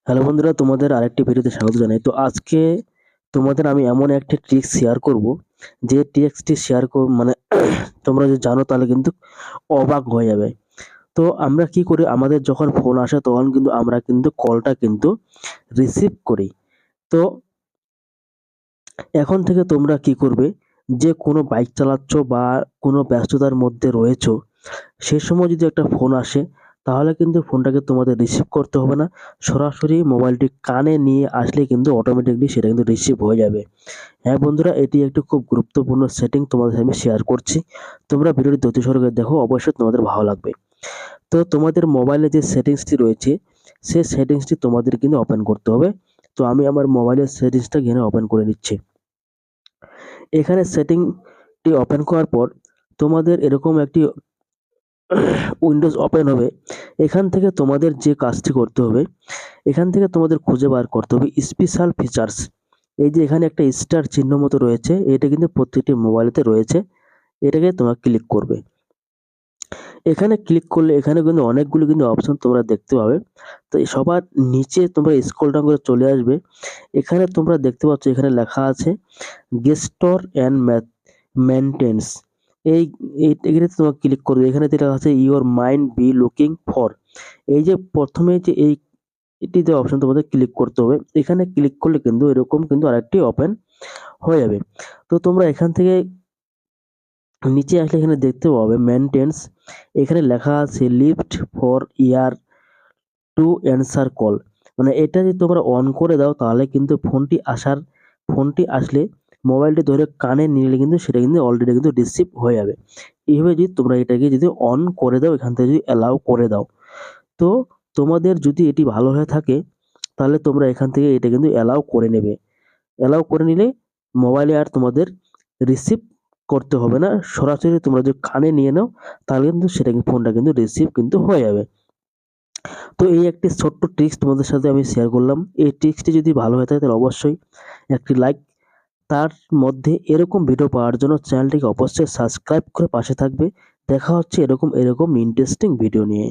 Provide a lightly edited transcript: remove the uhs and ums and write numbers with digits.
Hello বন্ধুরা, তোমাদের আরেকটি ভিডিওতে স্বাগত জানাই। তো আজকে তোমাদের আমি এমন একটি ট্রিক্স শেয়ার করব, যে ট্রিক্সটি শেয়ার মানে তোমরা যদি জানো তাহলে কিন্তু অবাক হয়ে যাবে। তো আমরা কি করি, আমাদের যখন ফোন আসে তখন কিন্তু আমরা কিন্তু কলটা কিন্তু রিসিভ করি। তো এখন থেকে তোমরা কি করবে, যে কোনো বাইক চালাচ্ছ বা কোনো ব্যস্ততার মধ্যে রয়েছো, সে সময় যদি একটা ফোন আসে তাহলে কিন্তু ফোনটাকে তোমাদের রিসিভ করতে হবে না। সরাসরি মোবাইলটি কানে নিয়ে আসলে কিন্তু অটোমেটিকলি সেটা কিন্তু রিসিভ হয়ে যাবে। হ্যাঁ বন্ধুরা, এটি একটি খুব গুরুত্বপূর্ণ সেটিং তোমাদের সাথে আমি শেয়ার করছি। তোমরা ভিডিওটি ধৈর্য সহকারে দেখো, অবশ্যই তোমাদের ভালো লাগবে। তো তোমাদের মোবাইলে যে সেটিংসটি রয়েছে, সেই সেটিংসটি তোমাদের কিন্তু ওপেন করতে হবে। তো আমি আমার মোবাইলের সেটিংসটা এখানে ওপেন করে নিচ্ছি। এখানে সেটিংটি ওপেন করার পর তোমাদের এরকম একটি উইন্ডোজ ওপেন হবে। এখান থেকে তোমাদের যে কাজটি করতে হবে, এখান থেকে তোমাদের খুঁজে বার করতে হবে স্পেশাল ফিচার্স। এই যে এখানে একটা স্টার চিহ্ন মতো রয়েছে, এটা কিন্তু প্রত্যেকটি মোবাইলেতে রয়েছে। এটাকে তোমরা ক্লিক করবে। এখানে ক্লিক করলে এখানে কিন্তু অনেকগুলো কিন্তু অপশন তোমরা দেখতে পাবে। তো এই সবার নিচে তোমরা স্ক্রল ডাউন করে চলে আসবে। এখানে তোমরা দেখতে পাচ্ছ, এখানে লেখা আছে গেস্টর অ্যান্ড মেনটেন্স। এই এখানে তোমরা ক্লিক করবে। এখানে যেটা আছে your mind B looking for, এই যে প্রথমে যে এটিতে অপশন তোমাদের ক্লিক করতে হবে। এখানে ক্লিক করলে কিন্তু এরকম কিন্তু আরেকটি ওপেন হয়ে যাবে। তো তোমরা এখান থেকে নিচে আসলে এখানে দেখতে পাবে মেনটেন্স। এখানে লেখা আছে lift for year to answer call. মানে এটা যদি তোমরা অন করে দাও তাহলে কিন্তু ফোনটি আসলে মোবাইলটি ধরে কানে নিলে কিন্তু সেটা কিন্তু অলরেডি কিন্তু রিসিভ হয়ে যাবে। এইভাবে যদি তোমরা এটাকে যদি অন করে দাও, এখান থেকে যদি অ্যালাউ করে দাও, তো তোমাদের যদি এটি ভালো হয়ে থাকে তাহলে তোমরা এখান থেকে এটা কিন্তু অ্যালাউ করে নেবে। অ্যালাউ করে নিলে মোবাইলে আর তোমাদের রিসিভ করতে হবে না। সরাসরি তোমরা যদি কানে নিয়ে নাও তাহলে কিন্তু সেটা ফোনটা কিন্তু রিসিভ কিন্তু হয়ে যাবে। তো এই একটি ছোট্ট ট্রিক্স তোমাদের সাথে আমি শেয়ার করলাম। এই ট্রিক্সটি যদি ভালো হয়ে থাকে তাহলে অবশ্যই একটি লাইক, তার মধ্যে এরকম ভিডিও পাওয়ার জন্য চ্যানেলটিকে অবশ্যই সাবস্ক্রাইব করে পাশে থাকবে। দেখা হচ্ছে এরকম ইন্টারেস্টিং ভিডিও নিয়ে।